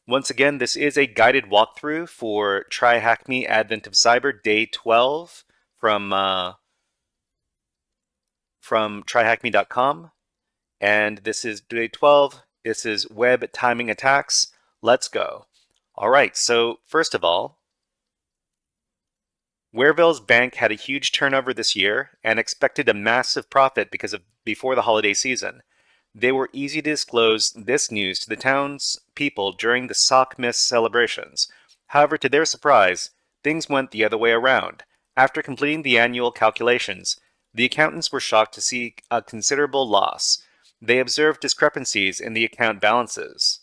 Once again, this is a guided walkthrough for TryHackMe Advent of Cyber Day 12 from TryHackMe.com. And this is Day 12. This is Web Timing Attacks. Let's go. All right, so first of all, Wareville's bank had a huge turnover this year and expected a massive profit before the holiday season. They were easy to disclose this news to the town's people during the Sockmas celebrations. However, to their surprise, things went the other way around. After completing the annual calculations, the accountants were shocked to see a considerable loss. They observed discrepancies in the account balances.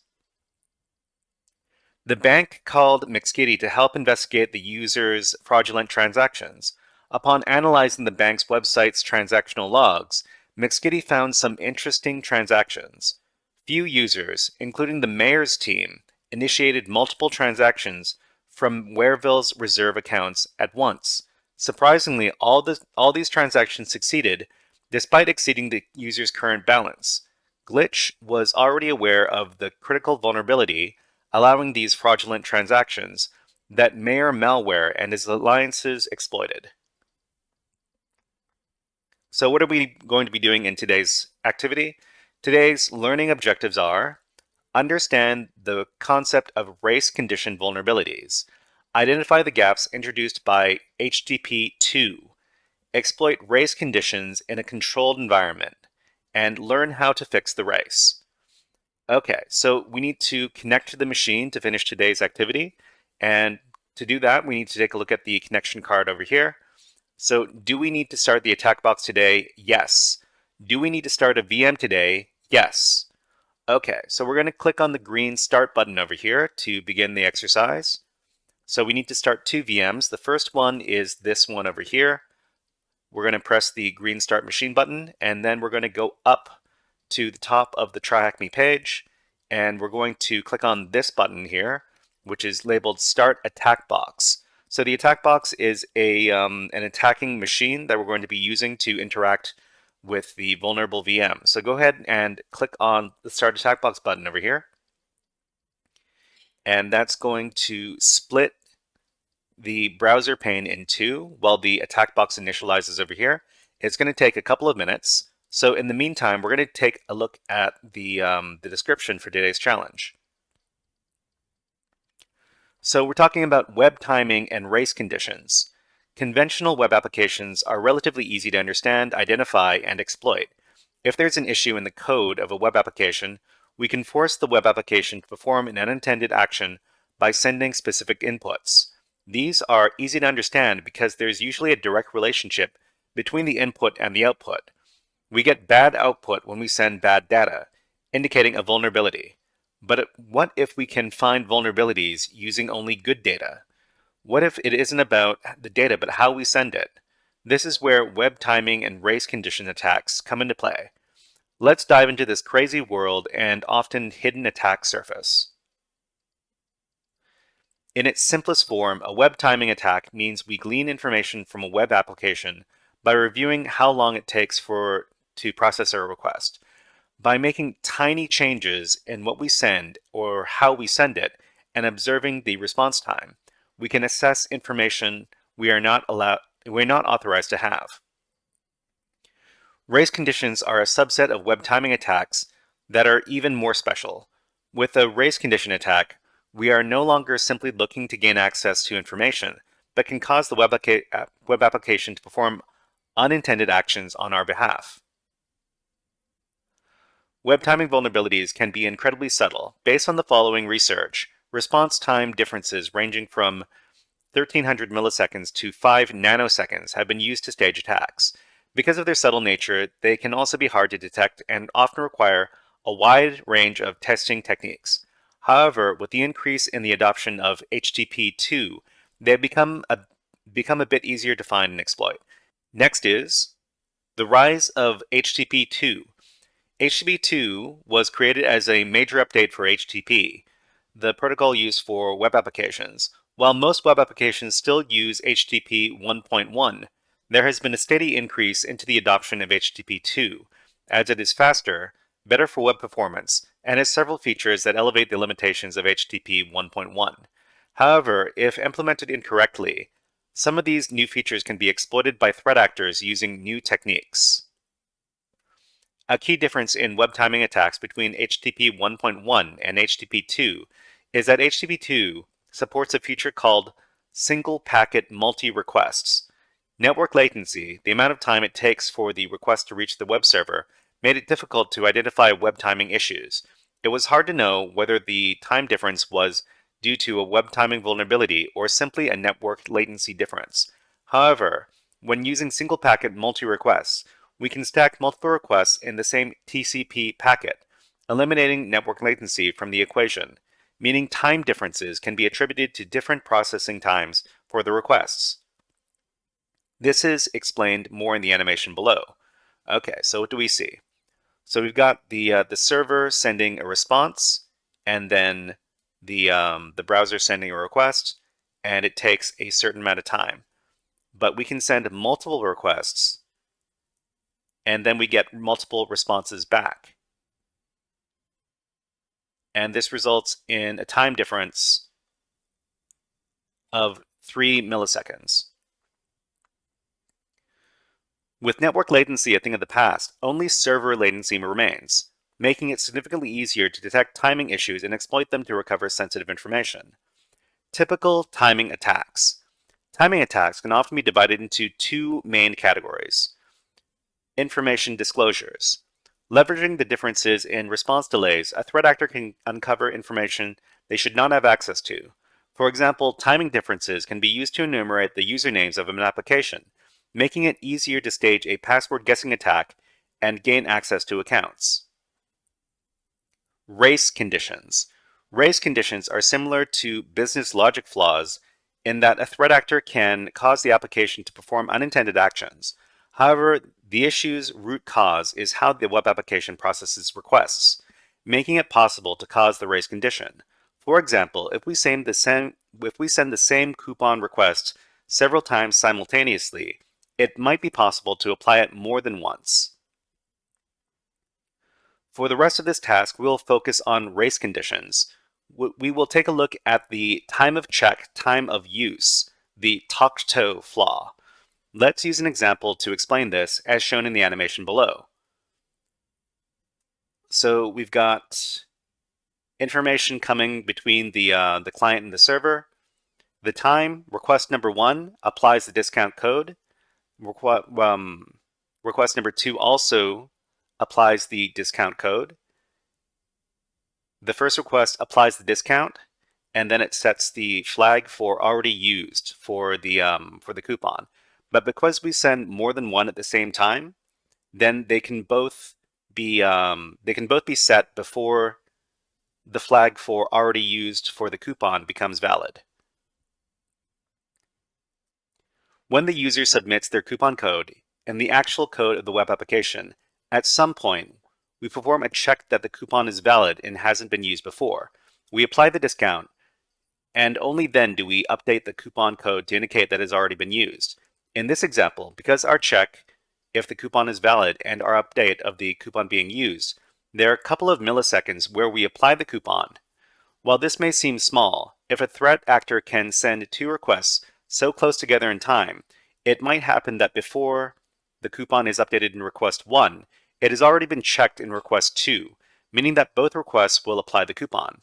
The bank called McSkitty to help investigate the user's fraudulent transactions. Upon analyzing the bank's website's transactional logs, McSkitty found some interesting transactions. Few users, including the mayor's team, initiated multiple transactions from Wareville's reserve accounts at once. Surprisingly, all these transactions succeeded, despite exceeding the user's current balance. Glitch was already aware of the critical vulnerability allowing these fraudulent transactions that Mayor Malware and his alliances exploited. So what are we going to be doing in today's activity? Today's learning objectives are: understand the concept of race condition vulnerabilities, identify the gaps introduced by HTTP2, exploit race conditions in a controlled environment, and learn how to fix the race. Okay, so we need to connect to the machine to finish today's activity. And to do that, we need to take a look at the connection card over here. So do we need to start the attack box today? Yes. Do we need to start a VM today? Yes. Okay, so we're going to click on the green start button over here to begin the exercise. So we need to start two VMs. The first one is this one over here. We're going to press the green start machine button, and then we're going to go up to the top of the TryHackMe page, and we're going to click on this button here, which is labeled Start Attack Box. So the attack box is an attacking machine that we're going to be using to interact with the vulnerable VM. So go ahead and click on the Start Attack Box button over here, and that's going to split the browser pane in two while the attack box initializes over here. It's going to take a couple of minutes. So in the meantime, we're going to take a look at the description for today's challenge. So we're talking about web timing and race conditions. Conventional web applications are relatively easy to understand, identify, and exploit. If there's an issue in the code of a web application, we can force the web application to perform an unintended action by sending specific inputs. These are easy to understand because there's usually a direct relationship between the input and the output. We get bad output when we send bad data, indicating a vulnerability. But what if we can find vulnerabilities using only good data? What if it isn't about the data but how we send it? This is where web timing and race condition attacks come into play. Let's dive into this crazy world and often hidden attack surface. In its simplest form, a web timing attack means we glean information from a web application by reviewing how long it takes to process a request. By making tiny changes in what we send or how we send it and observing the response time, we can assess information we're not authorized to have. Race conditions are a subset of web timing attacks that are even more special. With a race condition attack, we are no longer simply looking to gain access to information, but can cause the web application to perform unintended actions on our behalf. Web timing vulnerabilities can be incredibly subtle. Based on the following research, response time differences ranging from 1300 milliseconds to 5 nanoseconds have been used to stage attacks. Because of their subtle nature, they can also be hard to detect and often require a wide range of testing techniques. However, with the increase in the adoption of HTTP2, they have become a bit easier to find and exploit. Next is the rise of HTTP2. HTTP2 was created as a major update for HTTP, the protocol used for web applications. While most web applications still use HTTP 1.1, there has been a steady increase into the adoption of HTTP 2, as it is faster, better for web performance, and has several features that elevate the limitations of HTTP 1.1. However, if implemented incorrectly, some of these new features can be exploited by threat actors using new techniques. A key difference in web timing attacks between HTTP 1.1 and HTTP 2 is that HTTP 2 supports a feature called single packet multi-requests. Network latency, the amount of time it takes for the request to reach the web server, made it difficult to identify web timing issues. It was hard to know whether the time difference was due to a web timing vulnerability or simply a network latency difference. However, when using single packet multi-requests, we can stack multiple requests in the same TCP packet, eliminating network latency from the equation, meaning time differences can be attributed to different processing times for the requests. This is explained more in the animation below. Okay, so what do we see? So we've got the server sending a response, and then the browser sending a request, and it takes a certain amount of time. But we can send multiple requests, and then we get multiple responses back. And this results in a time difference of 3 milliseconds. With network latency a thing of the past, only server latency remains, making it significantly easier to detect timing issues and exploit them to recover sensitive information. Typical timing attacks. Timing attacks can often be divided into two main categories. Information disclosures. Leveraging the differences in response delays, a threat actor can uncover information they should not have access to. For example, timing differences can be used to enumerate the usernames of an application, making it easier to stage a password guessing attack and gain access to accounts. Race conditions. Race conditions are similar to business logic flaws in that a threat actor can cause the application to perform unintended actions. However, the issue's root cause is how the web application processes requests, making it possible to cause the race condition. For example, if we send the same coupon request several times simultaneously, it might be possible to apply it more than once. For the rest of this task, we will focus on race conditions. We will take a look at the time of check, time of use, the tok-to flaw. Let's use an example to explain this, as shown in the animation below. So we've got information coming between the client and the server. The time, request number 1 applies the discount code. Request number 2 also applies the discount code. The first request applies the discount, and then it sets the flag for already used for the coupon. But because we send more than one at the same time, then they can both be set before the flag for already used for the coupon becomes valid. When the user submits their coupon code and the actual code of the web application, at some point, we perform a check that the coupon is valid and hasn't been used before. We apply the discount, and only then do we update the coupon code to indicate that it has already been used. In this example, because our check if the coupon is valid and our update of the coupon being used, there are a couple of milliseconds where we apply the coupon. While this may seem small, if a threat actor can send two requests so close together in time, it might happen that before the coupon is updated in request 1, it has already been checked in request 2, meaning that both requests will apply the coupon.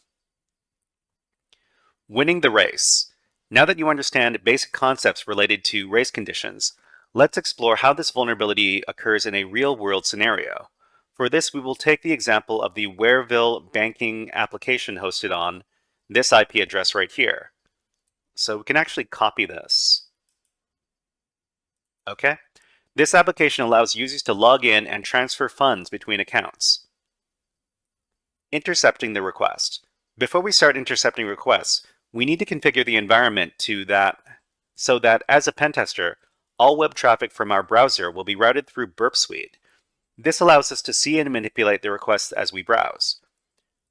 Winning the race. Now that you understand basic concepts related to race conditions, let's explore how this vulnerability occurs in a real-world scenario. For this, we will take the example of the Wareville banking application hosted on this IP address right here. So we can actually copy this. Okay? This application allows users to log in and transfer funds between accounts. Intercepting the request. Before we start intercepting requests, we need to configure the environment so that as a pen tester, all web traffic from our browser will be routed through Burp Suite. This allows us to see and manipulate the requests as we browse.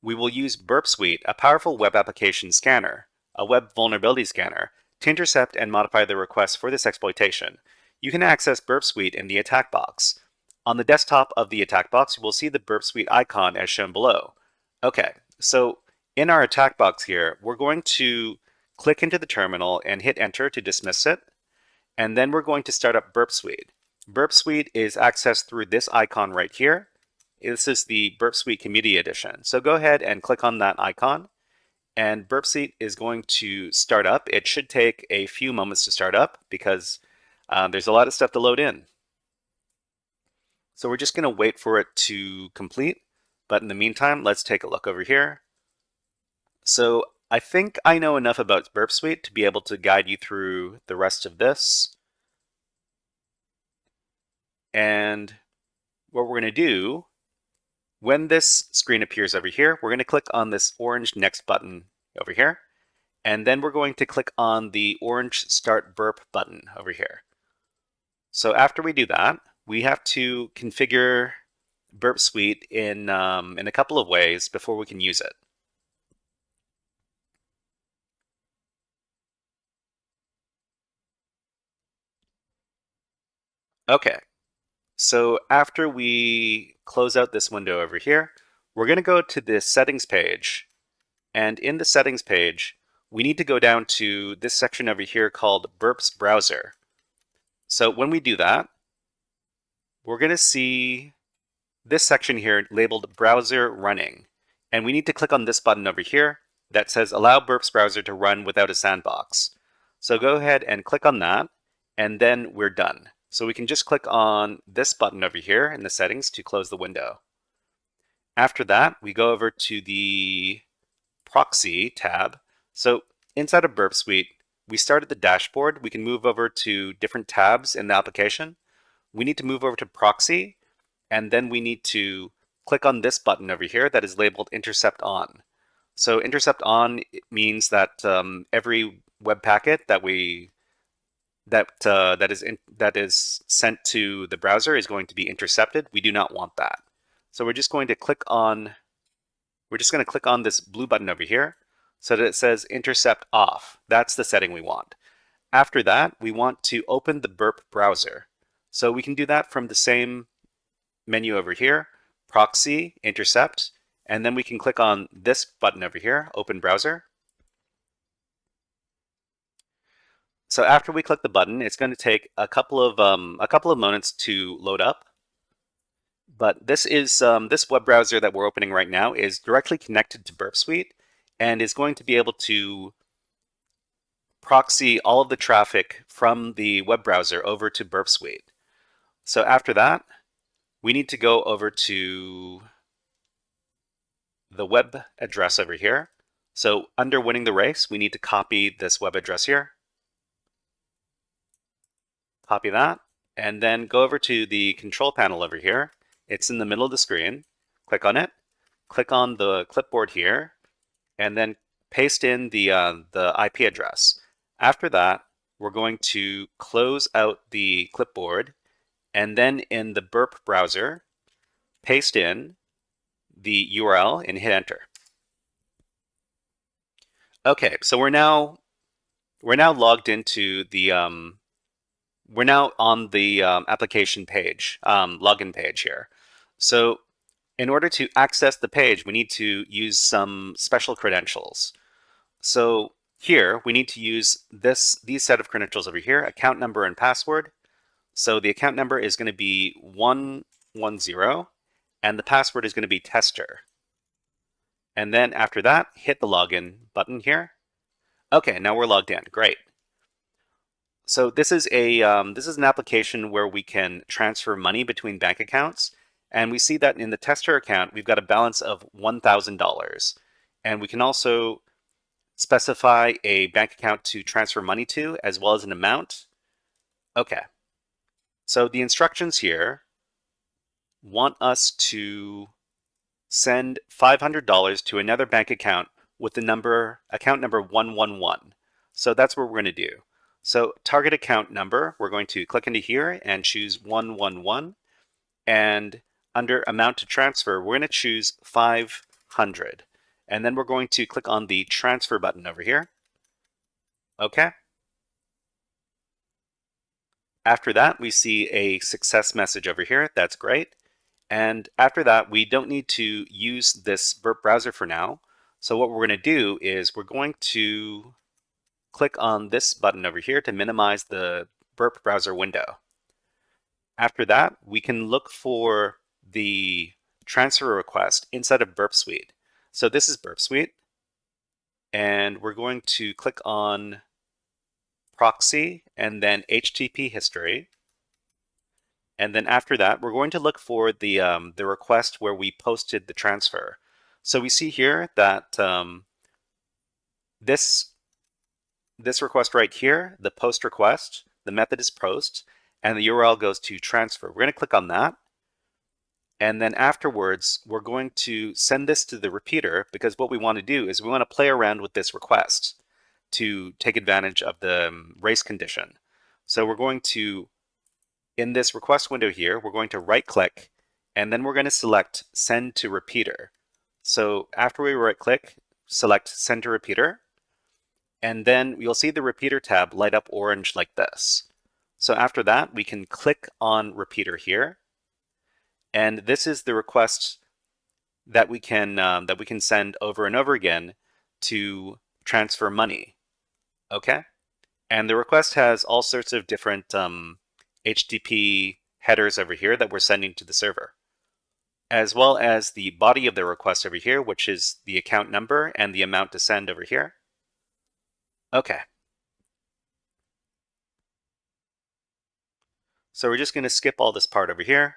We will use Burp Suite, a powerful web application scanner. a web vulnerability scanner, to intercept and modify the request for this exploitation. You can access Burp Suite in the attack box. On the desktop of the attack box, you will see the Burp Suite icon as shown below. Okay, so in our attack box here, we're going to click into the terminal and hit enter to dismiss it. And then we're going to start up Burp Suite. Burp Suite is accessed through this icon right here. This is the Burp Suite Community Edition. So go ahead and click on that icon, and Burp Suite is going to start up. It should take a few moments to start up because there's a lot of stuff to load in. So we're just going to wait for it to complete. But in the meantime, let's take a look over here. So I think I know enough about Burp Suite to be able to guide you through the rest of this. And what we're going to do, when this screen appears over here, we're going to click on this orange Next button over here. And then we're going to click on the orange Start Burp button over here. So after we do that, we have to configure Burp Suite in a couple of ways before we can use it. Okay, so after we close out this window over here, we're going to go to the settings page. And in the settings page, we need to go down to this section over here called Burp's Browser. So when we do that, we're going to see this section here labeled Browser Running. And we need to click on this button over here that says Allow Burp's Browser to run without a sandbox. So go ahead and click on that, and then we're done. So we can just click on this button over here in the settings to close the window. After that, we go over to the Proxy tab. So inside of Burp Suite, we start at the dashboard. We can move over to different tabs in the application. We need to move over to Proxy, and then we need to click on this button over here that is labeled Intercept On. So Intercept On means that every web packet that is sent to the browser is going to be intercepted. We do not want that. So we're just going to click on this blue button over here so that it says Intercept Off. That's the setting we want. After that, we want to open the Burp browser. So we can do that from the same menu over here, Proxy, Intercept, and then we can click on this button over here, Open Browser. So after we click the button, it's going to take a couple of moments to load up. But this web browser that we're opening right now is directly connected to Burp Suite and is going to be able to proxy all of the traffic from the web browser over to Burp Suite. So after that, we need to go over to the web address over here. So under Winning the Race, we need to copy this web address here. Copy that, and then go over to the control panel over here. It's in the middle of the screen. Click on it. Click on the clipboard here, and then paste in the IP address. After that, we're going to close out the clipboard, and then in the Burp browser, paste in the URL and hit enter. Okay, so we're now logged into the we're now on the application page, login page here. So in order to access the page, we need to use some special credentials. So here we need to use these set of credentials over here, account number and password. So the account number is going to be 110, and the password is going to be tester. And then after that, hit the login button here. Okay, now we're logged in. Great. So this is an application where we can transfer money between bank accounts, and we see that in the tester account we've got a balance of $1,000, and we can also specify a bank account to transfer money to as well as an amount. Okay, so the instructions here want us to send $500 to another bank account with the account number 111. So that's what we're going to do. So target account number, we're going to click into here and choose 111. And under amount to transfer, we're going to choose 500. And then we're going to click on the transfer button over here. Okay. After that, we see a success message over here. That's great. And after that, we don't need to use this burp browser for now. So what we're going to do is we're going to click on this button over here to minimize the burp browser window. After that, we can look for the transfer request inside of Burp Suite. So this is Burp Suite, and we're going to click on proxy and then HTTP history. And then after that, we're going to look for the request where we posted the transfer. So we see here that this request right here, the post request, the method is post, and the URL goes to transfer. We're going to click on that. And then afterwards, we're going to send this to the repeater, because what we want to do is we want to play around with this request to take advantage of the race condition. So we're going to, in this request window here, we're going to right click, and then we're going to select send to repeater. So after we right click, select send to repeater, and then you'll see the repeater tab light up orange like this. So after that, we can click on repeater here, and this is the request that we can send over and over again to transfer money. Okay, and the request has all sorts of different HTTP headers over here that we're sending to the server, as well as the body of the request over here, which is the account number and the amount to send over here. Okay. So we're just going to skip all this part over here.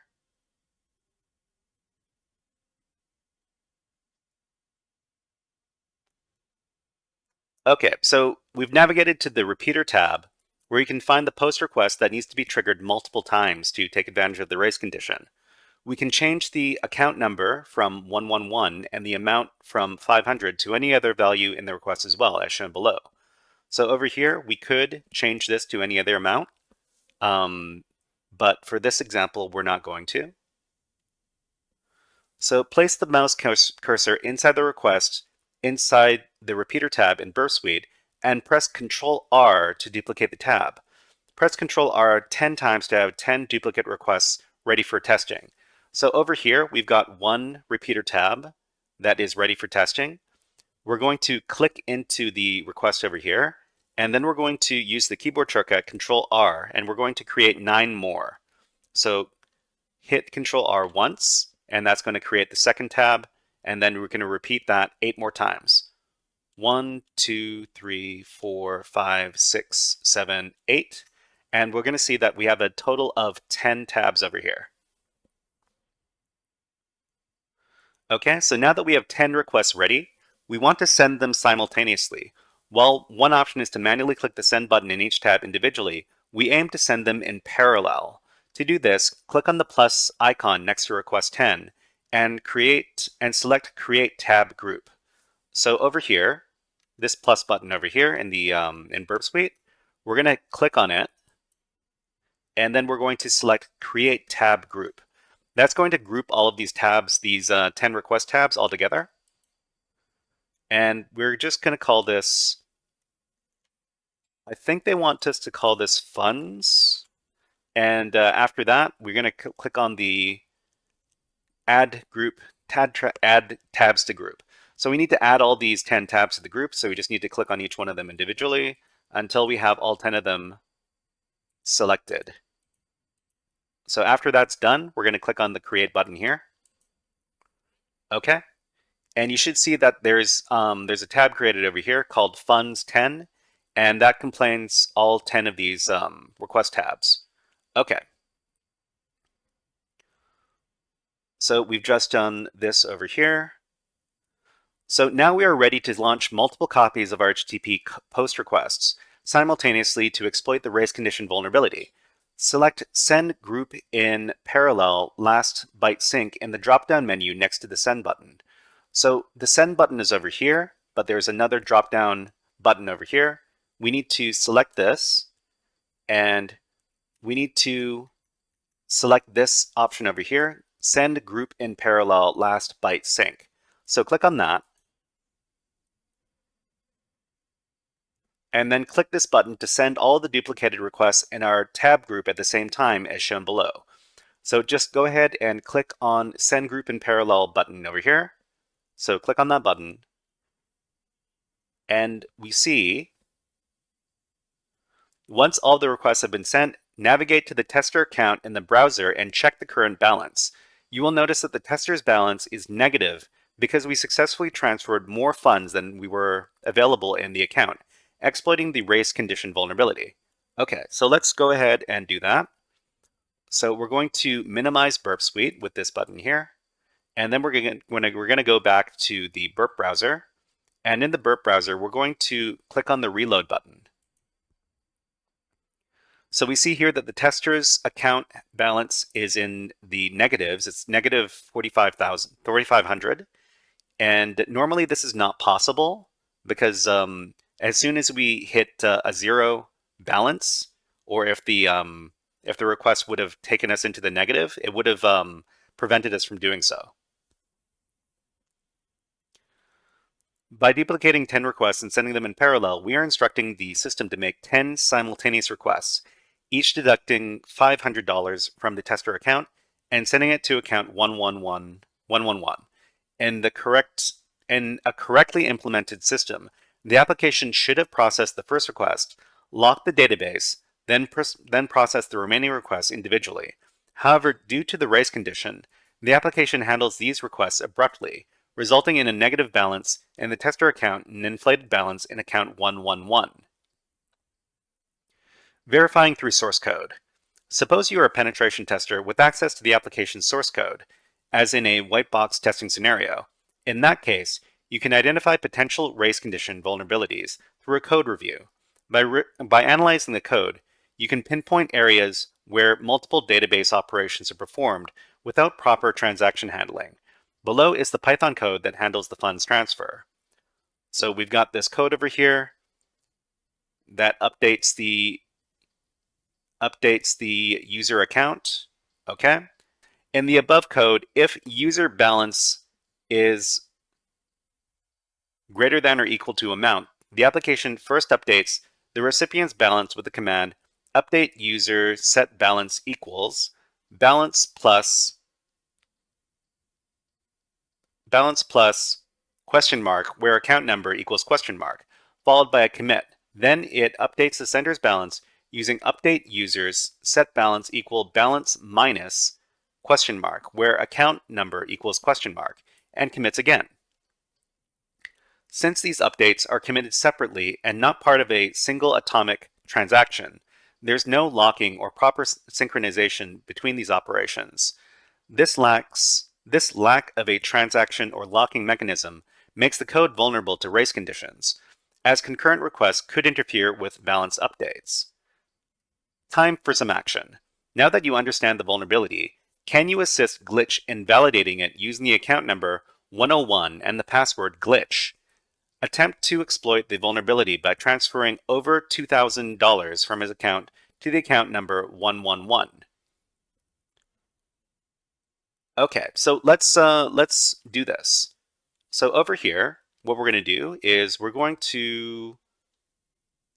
Okay, so we've navigated to the repeater tab, where you can find the post request that needs to be triggered multiple times to take advantage of the race condition. We can change the account number from 111 and the amount from 500 to any other value in the request as well, as shown below. So over here, we could change this to any other amount, but for this example, we're not going to. So place the mouse cursor inside the request, inside the repeater tab in Burp Suite, and press Ctrl-R to duplicate the tab. Press Ctrl-R 10 times to have 10 duplicate requests ready for testing. So over here, we've got one repeater tab that is ready for testing. We're going to click into the request over here, and then we're going to use the keyboard shortcut Ctrl-R, and we're going to create 9 more. So hit Ctrl-R once, and that's going to create the second tab, and then we're going to repeat that 8 more times. 1, 2, 3, 4, 5, 6, 7, 8. And we're going to see that we have a total of 10 tabs over here. Okay, so now that we have 10 requests ready, we want to send them simultaneously. While one option is to manually click the send button in each tab individually, we aim to send them in parallel. To do this, click on the plus icon next to request 10 and select create tab group. So over here, this plus button over here in the in Burp Suite, we're going to click on it, and then we're going to select create tab group. That's going to group all of these tabs, these 10 request tabs all together. And we're just going to call this, I think they want us to call this funds. And after that, we're going to click on the add tabs to group. So we need to add all these 10 tabs to the group. So we just need to click on each one of them individually until we have all 10 of them selected. So after that's done, we're going to click on the create button here. Okay. And you should see that there's a tab created over here called Funds 10, and that contains all 10 of these request tabs. Okay. So we've just done this over here. So now we are ready to launch multiple copies of our HTTP post requests simultaneously to exploit the race condition vulnerability. Select Send Group in Parallel Last Byte Sync in the drop-down menu next to the Send button. So the Send button is over here, but there's another drop-down button over here. We need to select this, and we need to select this option over here, Send Group in Parallel Last Byte Sync. So click on that. and then click this button to send all the duplicated requests in our tab group at the same time as shown below. So just go ahead and click on Send Group in Parallel button over here. So click on that button, and we see once all the requests have been sent, navigate to the tester account in the browser and check the current balance. You will notice that the tester's balance is negative because we successfully transferred more funds than we were available in the account, exploiting the race condition vulnerability. Okay, so let's go ahead and do that. So we're going to minimize Burp Suite with this button here, and then we're going to go back to the Burp browser, and in the Burp browser, we're going to click on the Reload button. So we see here that the tester's account balance is in the negatives. It's negative 4,500. And normally this is not possible because as soon as we hit a zero balance, or if the request would have taken us into the negative, it would have prevented us from doing so. By duplicating 10 requests and sending them in parallel, we are instructing the system to make 10 simultaneous requests, each deducting $500 from the tester account and sending it to account 111111. In a correctly implemented system, the application should have processed the first request, locked the database, then process the remaining requests individually. However, due to the race condition, the application handles these requests abruptly, resulting in a negative balance in the tester account and an inflated balance in account 111. Verifying through source code. Suppose you are a penetration tester with access to the application's source code, as in a white box testing scenario. In that case, you can identify potential race condition vulnerabilities through a code review. By analyzing the code, you can pinpoint areas where multiple database operations are performed without proper transaction handling. Below is the Python code that handles the funds transfer. So we've got this code over here that updates the user account. Okay. In the above code, if user balance is greater than or equal to amount, the application first updates the recipient's balance with the command update user set balance equals balance plus question mark where account number equals question mark, followed by a commit. Then it updates the sender's balance using update users set balance equal balance minus question mark where account number equals question mark, and commits again. Since these updates are committed separately and not part of a single atomic transaction, there's no locking or proper synchronization between these operations. This lack of a transaction or locking mechanism makes the code vulnerable to race conditions, as concurrent requests could interfere with balance updates. Time for some action. Now that you understand the vulnerability, can you assist Glitch in validating it using the account number 101 and the password glitch? Attempt to exploit the vulnerability by transferring over $2,000 from his account to the account number 111. Okay, so let's do this. So over here, what we're going to do is we're going to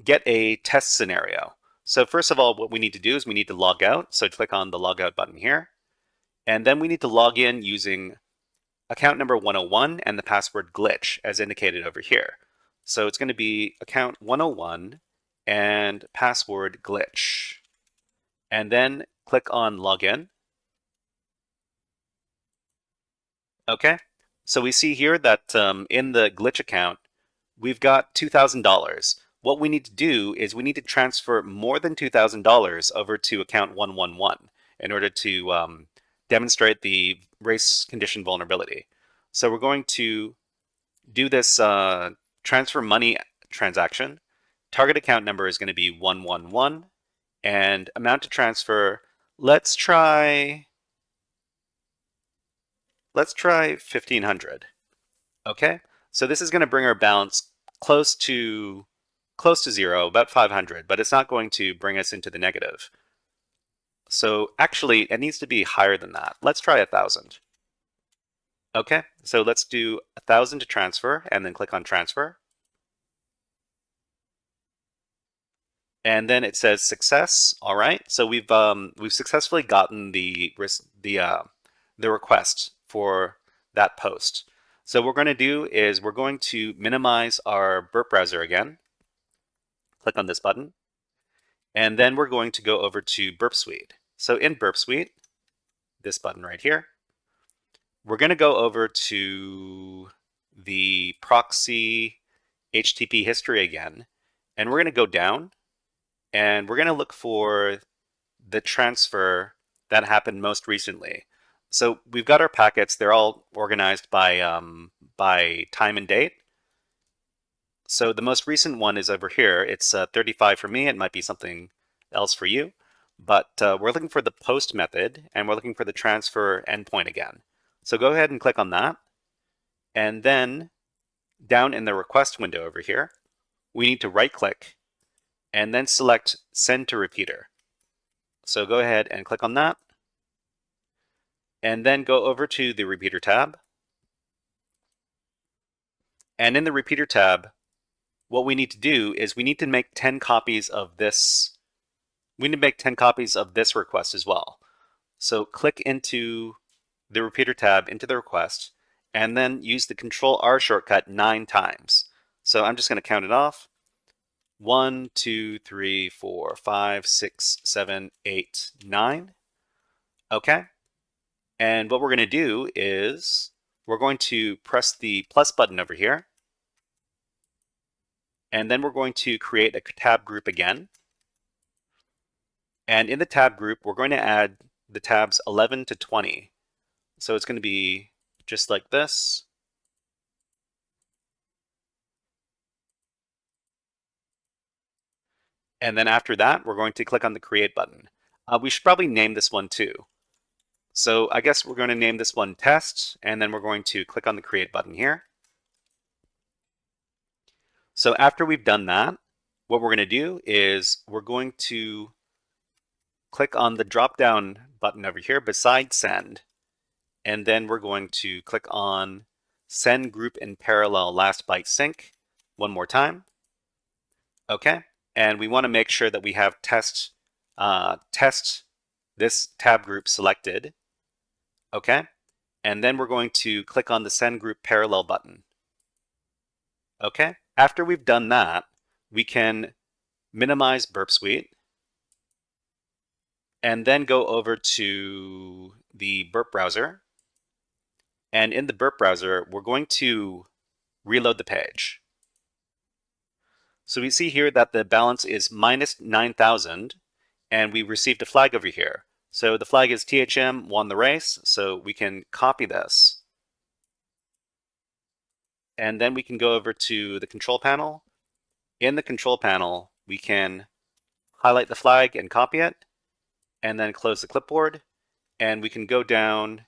get a test scenario. So first of all, what we need to do is we need to log out. So click on the log out button here. And then we need to log in using account number 101 and the password glitch as indicated over here. So it's going to be account 101 and password glitch. And then click on login. Okay, so we see here that in the glitch account, we've got $2,000. What we need to do is we need to transfer more than $2,000 over to account 111 in order to demonstrate the race condition vulnerability. So we're going to do this transfer money transaction. Target account number is going to be 111, and amount to transfer, let's try 1,500. Okay, so this is going to bring our balance close to zero, about 500, but it's not going to bring us into the negative. So actually, it needs to be higher than that. Let's try 1,000. Okay, so let's do 1,000 to transfer, and then click on transfer. And then it says success. All right, so we've successfully gotten the request for that post. So what we're going to do is we're going to minimize our burp browser again. Click on this button, and then we're going to go over to Burp Suite. So in Burp Suite, this button right here, we're going to go over to the proxy HTTP history again, and we're going to go down, and we're going to look for the transfer that happened most recently. So we've got our packets. They're all organized by time and date. So the most recent one is over here. It's 35 for me. It might be something else for you. But we're looking for the post method, and we're looking for the transfer endpoint again. So go ahead and click on that. And then down in the request window over here, we need to right-click and then select Send to Repeater. So go ahead and click on that. And then go over to the Repeater tab. And in the Repeater tab, what we need to do is we need to make 10 copies of this. We need to make 10 copies of this request as well. So click into the Repeater tab, into the request, and then use the Control-R shortcut 9 times. So I'm just going to count it off. 1, 2, 3, 4, 5, 6, 7, 8, 9. Okay. And what we're going to do is we're going to press the plus button over here. And then we're going to create a tab group again. And in the tab group, we're going to add the tabs 11 to 20. So it's going to be just like this. And then after that, we're going to click on the Create button. We should probably name this one too. So I guess we're going to name this one Test, and then we're going to click on the Create button here. So after we've done that, what we're going to do is we're going to click on the drop-down button over here beside Send, and then we're going to click on Send Group in Parallel Last Byte Sync one more time. Okay, and we want to make sure that we have test this tab group selected. Okay, and then we're going to click on the Send Group Parallel button. Okay, after we've done that, we can minimize Burp Suite and then go over to the Burp browser. And in the Burp browser, we're going to reload the page. So we see here that the balance is minus 9,000, and we received a flag over here. So the flag is THM won the race, so we can copy this. And then we can go over to the control panel. In the control panel, we can highlight the flag and copy it, and then close the clipboard, and we can go down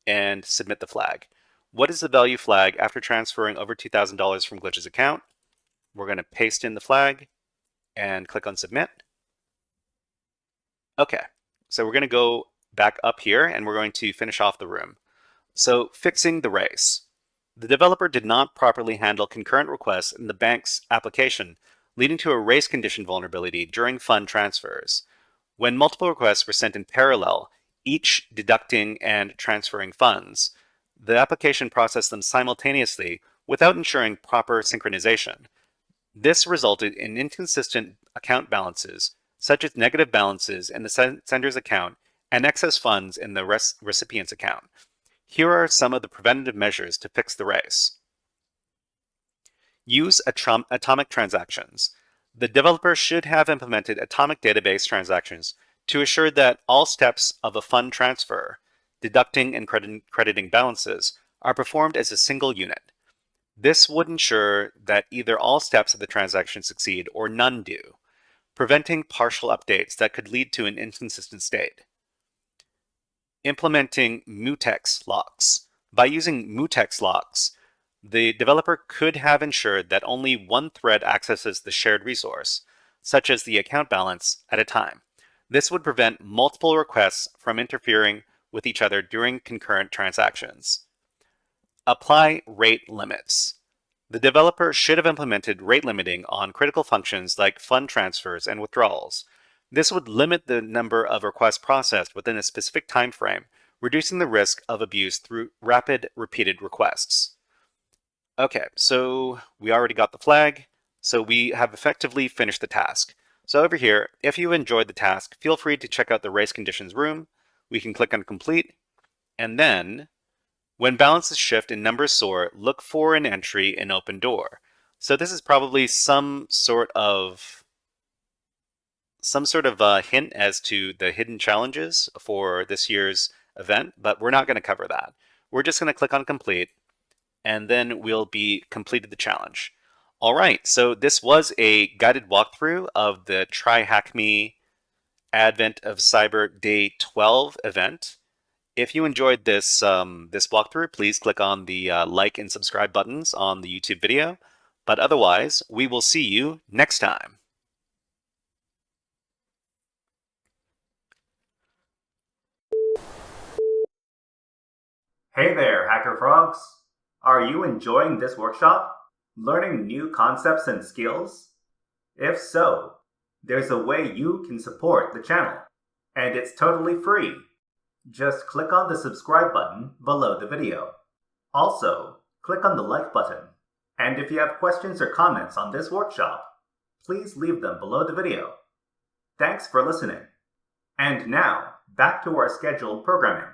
and submit the flag. What is the value flag after transferring over $2,000 from Glitch's account? We're going to paste in the flag and click on Submit. Okay, so we're going to go back up here and we're going to finish off the room. So fixing the race. The developer did not properly handle concurrent requests in the bank's application, leading to a race condition vulnerability during fund transfers. When multiple requests were sent in parallel, each deducting and transferring funds, the application processed them simultaneously without ensuring proper synchronization. This resulted in inconsistent account balances, such as negative balances in the sender's account and excess funds in the recipient's account. Here are some of the preventative measures to fix the race. Use atomic transactions. The developer should have implemented atomic database transactions to assure that all steps of a fund transfer, deducting and crediting balances, are performed as a single unit. This would ensure that either all steps of the transaction succeed or none do, preventing partial updates that could lead to an inconsistent state. Implementing mutex locks. By using mutex locks, the developer could have ensured that only one thread accesses the shared resource, such as the account balance, at a time. This would prevent multiple requests from interfering with each other during concurrent transactions. Apply rate limits. The developer should have implemented rate limiting on critical functions like fund transfers and withdrawals. This would limit the number of requests processed within a specific time frame, reducing the risk of abuse through rapid, repeated requests. Okay, so we already got the flag, so we have effectively finished the task. So over here, if you enjoyed the task, feel free to check out the race conditions room. We can click on complete, and then when balances shift and numbers soar, look for an entry in open door. So this is probably some sort of hint as to the hidden challenges for this year's event, but we're not going to cover that. We're just going to click on complete, and then we'll be completed the challenge. All right, so this was a guided walkthrough of the TryHackMe Advent of Cyber Day 12 event. If you enjoyed this walkthrough, please click on the like and subscribe buttons on the YouTube video. But otherwise, we will see you next time. Hey there, HackerFrogs! Are you enjoying this workshop? Learning new concepts and skills? If so, there's a way you can support the channel, and it's totally free. Just click on the subscribe button below the video. Also, click on the like button. And if you have questions or comments on this workshop, please leave them below the video. Thanks for listening. And now, back to our scheduled programming.